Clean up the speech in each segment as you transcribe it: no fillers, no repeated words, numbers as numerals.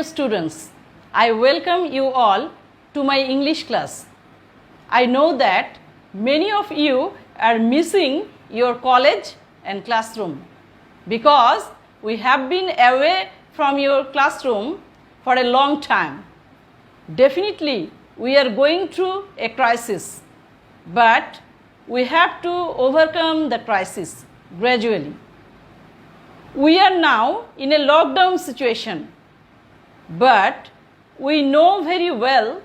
students, I welcome you all to my English class. I know that many of you are missing your college and classroom because we have been away from your classroom for a long time. Definitely, we are going through a crisis, but we have to overcome the crisis gradually. We are now in a lockdown situation, but we know very well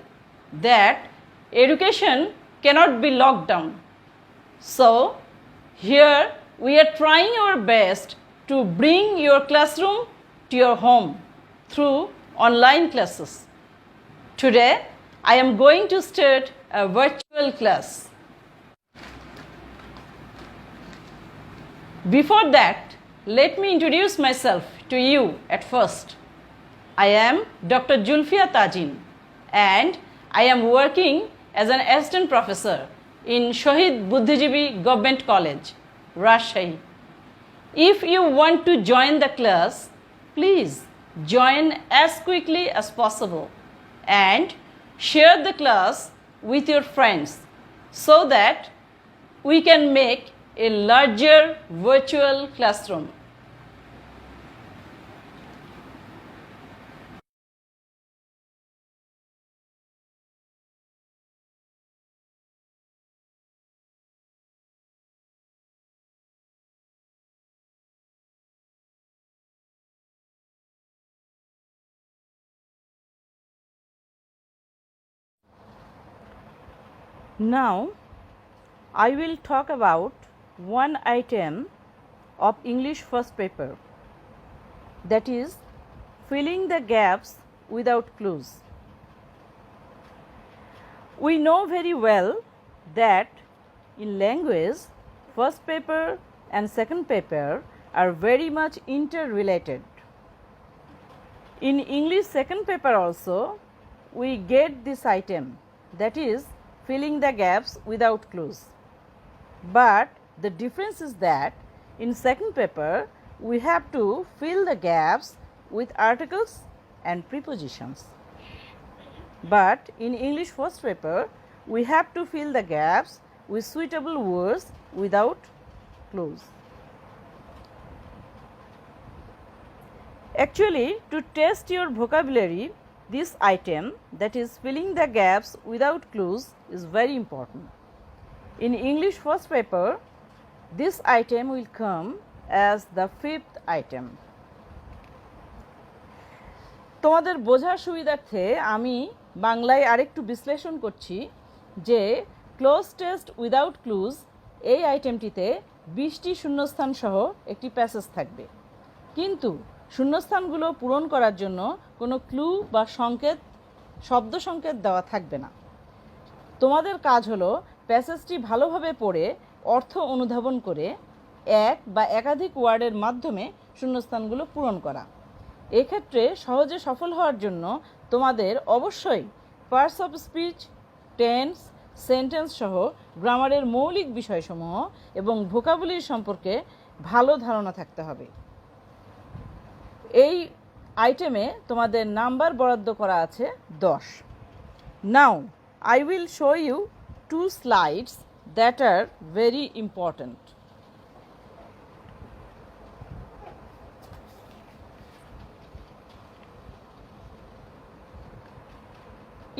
that education cannot be locked down. So, here we are trying our best to bring your classroom to your home through online classes. Today, I am going to start a virtual class. Before that, let me introduce myself to you at first. I am Dr. Julfia Tajin and I am working as an assistant professor in Shohid Buddhijibi Government College, Rajshahi. If you want to join the class, please join as quickly as possible and share the class with your friends so that we can make a larger virtual classroom. Now, I will talk about one item of English first paper, that is filling the gaps without clues. We know very well that in language, first paper and second paper are very much interrelated. In English second paper also, we get this item, that is filling the gaps without clues. But the difference is that in second paper, we have to fill the gaps with articles and prepositions. But in English first paper, we have to fill the gaps with suitable words without clues. Actually, to test your vocabulary, this item, that is filling the gaps without clues, is very important. In English first paper, this item will come as the fifth item. তোমাদের বোঝার সুবিধার্থে আমি বাংলায় আরেকটু বিশ্লেষণ করছি যে cloze test without clues এই আইটেমটিতে 20টি শূন্যস্থান সহ একটি প্যাসেজ থাকবে, কিন্তু শূন্যস্থানগুলো পূরণ করার জন্য কোনো ক্লু বা শব্দ সংকেত দেওয়া থাকবে না। তোমাদের কাজ হলো প্যাসেজটি ভালোভাবে পড়ে অর্থ অনুধাবন করে এক বা একাধিক ওয়ার্ডের মাধ্যমে শূন্যস্থানগুলো পূরণ করা। এক্ষেত্রে সহজে সফল হওয়ার জন্য তোমাদের অবশ্যই parts of speech, tense, sentence সহ গ্রামারের মৌলিক বিষয়সমূহ এবং ভোকাবুলারি সম্পর্কে ভালো ধারণা থাকতে হবে। এই আইটেমে তোমাদের নাম্বার বরাদ্দ করা আছে 10। নাও I will show you 2 slides that are very important.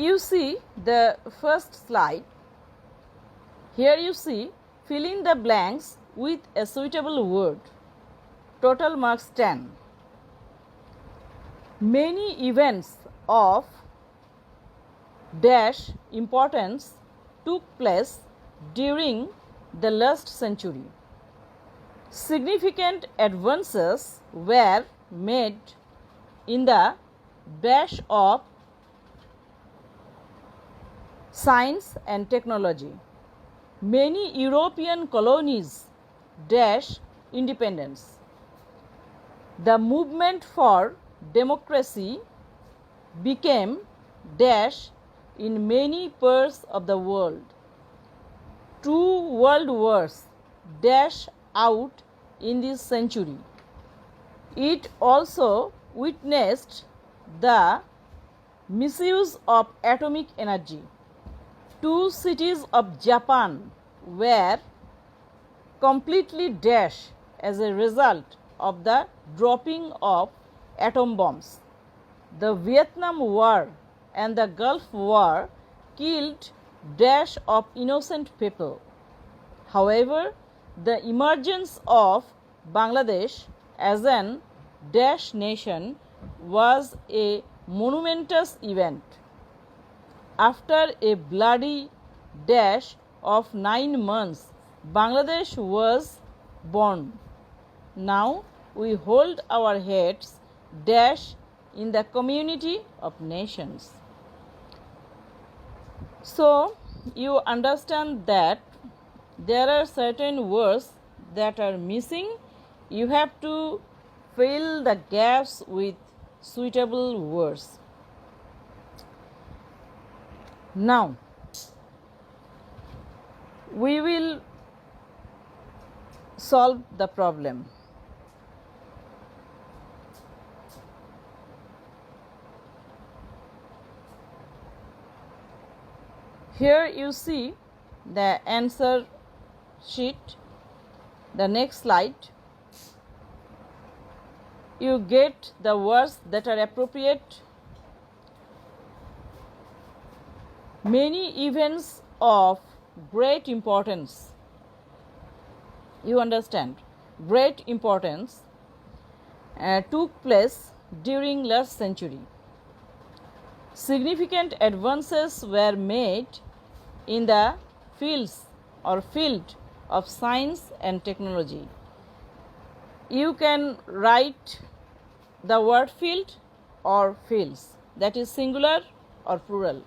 You see the first slide. Here you see fill in the blanks with a suitable word. Total marks 10. Many events of dash importance took place during the last century. Significant advances were made in the dash of science and technology. Many European colonies dash independence. The movement for democracy became dash in many parts of the world. 2 world wars dash out in this century. It also witnessed the misuse of atomic energy. Two cities of Japan were completely dashed as a result of the dropping of atom bombs. The Vietnam War and the Gulf War killed dash of innocent people. However, the emergence of Bangladesh as an dash nation was a monumentous event. After a bloody dash of 9 months, Bangladesh was born. Now we hold our heads dash in the community of nations. So you understand that there are certain words that are missing. You have to fill the gaps with suitable words. Now we will solve the problem. Here you see the answer sheet. The next slide, you get the words that are appropriate. Many events of great importance, you understand, great importance took place during last century. Significant advances were made in the field of science and technology. You can write the word field or fields, that is singular or plural.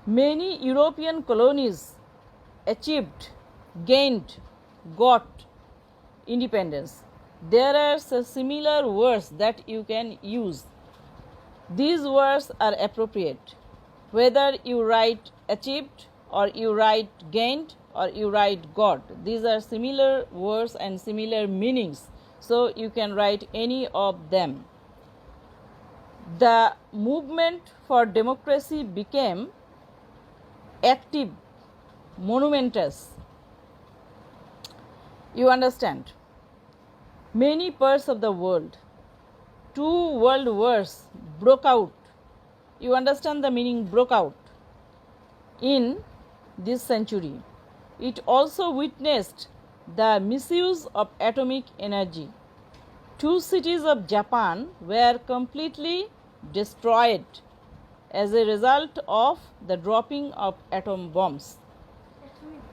Many European colonies achieved, gained, got independence. There are similar words that you can use. These words are appropriate whether you write achieved or you write gained or you write got. These are similar words and similar meanings, so you can write any of them. The movement for democracy became active, monumentous. You understand? Many parts of the world, 2 world wars broke out. You understand the meaning broke out in this century. It also witnessed the misuse of atomic energy. 2 cities of Japan were completely destroyed as a result of the dropping of atom bombs.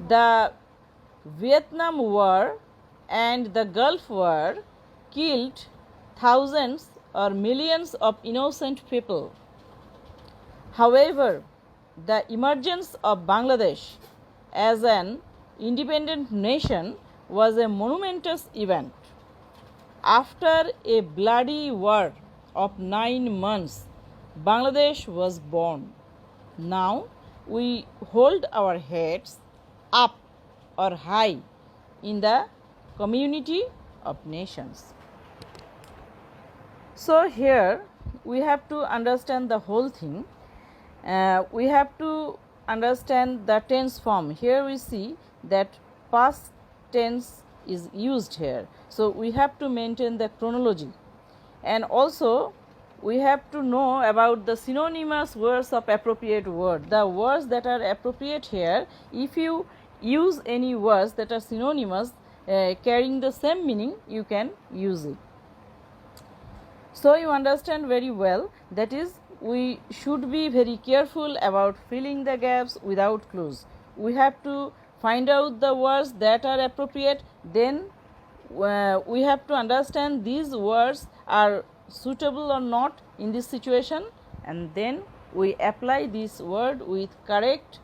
The Vietnam War and the Gulf War killed thousands or millions of innocent people. However, the emergence of Bangladesh as an independent nation was a monumentous event. After a bloody war of 9 months, Bangladesh was born. Now we hold our heads up or high in the community of nations. So here we have to understand the whole thing. We have to understand the tense form. Here we see that past tense is used here. So we have to maintain the chronology, and also we have to know about the synonymous words of appropriate word. The words that are appropriate here, if you use any words that are synonymous carrying the same meaning, you can use it. So you understand very well, that is, we should be very careful about filling the gaps without clues. We have to find out the words that are appropriate, then we have to understand these words are suitable or not in this situation, and then we apply this word with correct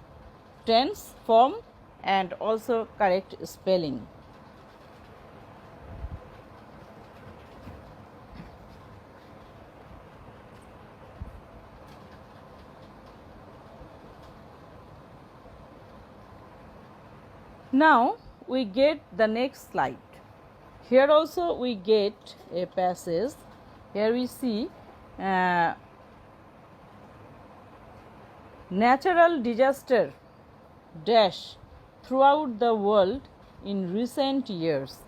tense form and also correct spelling. Now we get the next slide. Here also we get a passage. Here we see natural disaster dash throughout the world in recent years.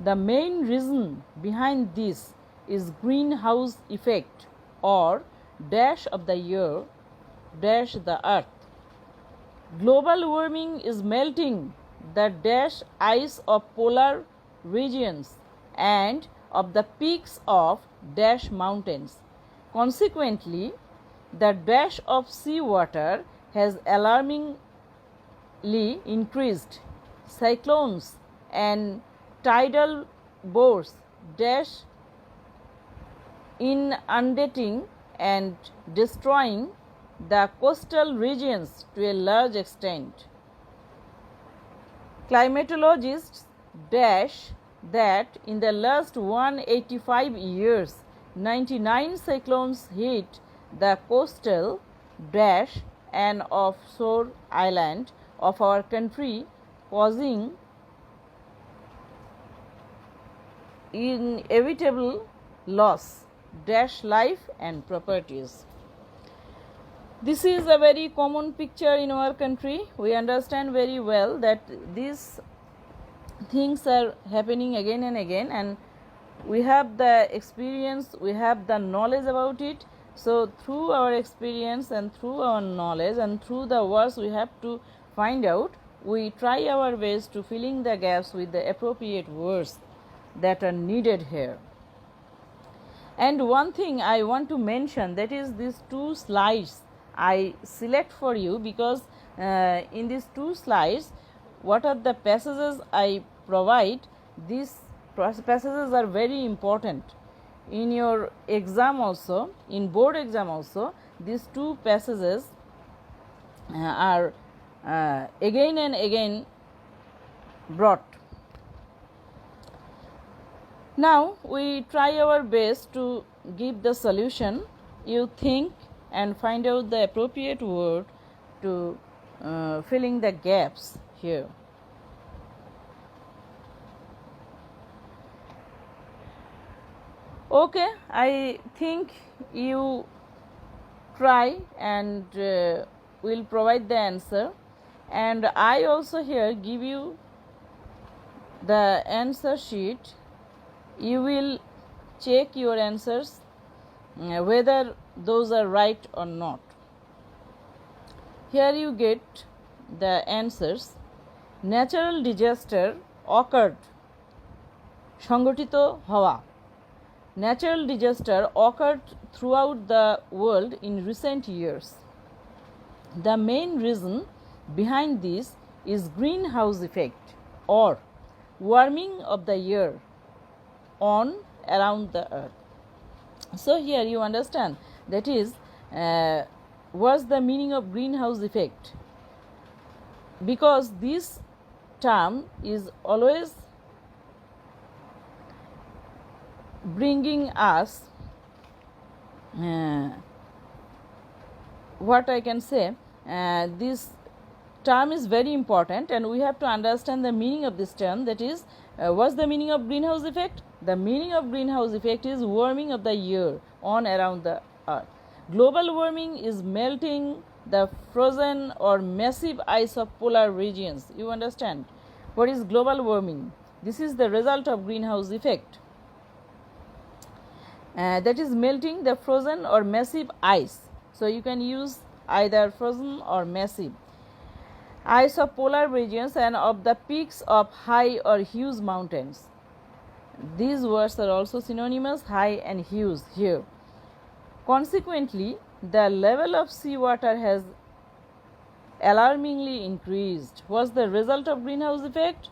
The main reason behind this is greenhouse effect or dash of the year dash the earth. Global warming is melting the dash ice of polar regions and of the peaks of dash mountains. Consequently, the dash of seawater has alarmingly increased. Cyclones and tidal bores dash inundating and destroying the coastal regions to a large extent. Climatologists dash that in the last 185 years, 99 cyclones hit the coastal dash and offshore island of our country, causing inevitable loss dash life and properties. This is a very common picture in our country. We understand very well that these things are happening again and again, and we have the experience, we have the knowledge about it. So through our experience and through our knowledge and through the words we have to find out, we try our best to filling the gaps with the appropriate words that are needed here. And one thing I want to mention, that is these two slides I select for you, because in these two slides what are the passages I provide. These passages are very important in your exam also, in board exam also. These two passages are again and again brought. Now we try our best to give the solution. You think and find out the appropriate word to filling the gaps here. Okay, I think you try and will provide the answer, and I also here give you the answer sheet. You will check your answers whether those are right or not. Here you get the answers. Natural disaster occurred. সংগঠিত হওয়া. Natural disaster occurred throughout the world in recent years. The main reason behind this is greenhouse effect or warming of the year on around the earth. So here you understand, that is what's the meaning of greenhouse effect, because this term is always bringing us what I can say, this term is very important and we have to understand the meaning of this term. That is, what's the meaning of greenhouse effect? The meaning of greenhouse effect is warming of the year on around the earth. Global warming is melting the frozen or massive ice of polar regions. You understand what is global warming? This is the result of greenhouse effect. That is melting the frozen or massive ice. So you can use either frozen or massive ice of polar regions and of the peaks of high or huge mountains. These words are also synonymous, high and huge here. Consequently, the level of seawater has alarmingly increased. What's the result of greenhouse effect?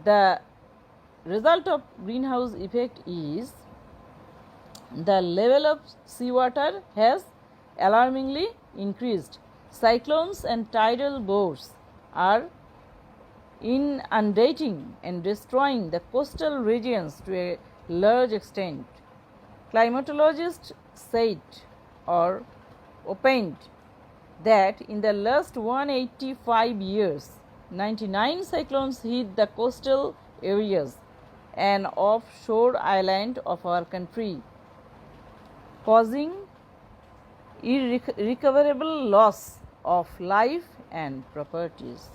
The result of greenhouse effect is the level of seawater has alarmingly increased. Cyclones and tidal bores are inundating and destroying the coastal regions to a large extent. Climatologists said or opined that in the last 185 years, 99 cyclones hit the coastal areas and offshore island of our country, causing irrecoverable loss of life and properties.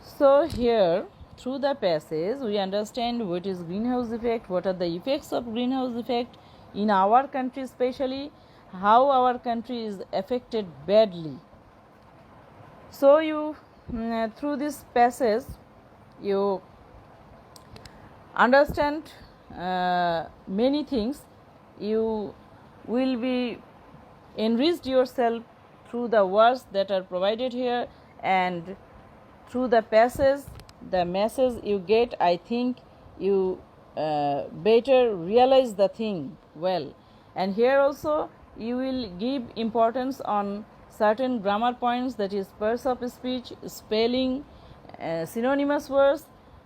So here through the passage we understand what is greenhouse effect, what are the effects of greenhouse effect in our country, especially how our country is affected badly. So you through this passage you understand many things. You will be enriched yourself through the words that are provided here, and through the passage, the message you get, I think you better realize the thing well. And here also you will give importance on certain grammar points, that is pairs of speech, spelling, synonymous words,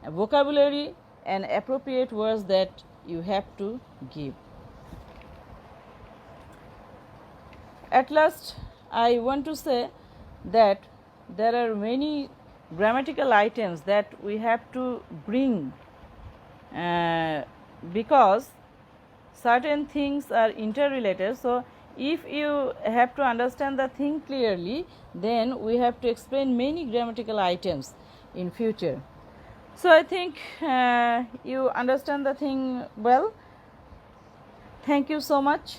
vocabulary, and appropriate words that you have to give. At last, I want to say that there are many grammatical items that we have to bring because certain things are interrelated. So if you have to understand the thing clearly, then we have to explain many grammatical items in future. So I think you understand the thing well. Thank you so much.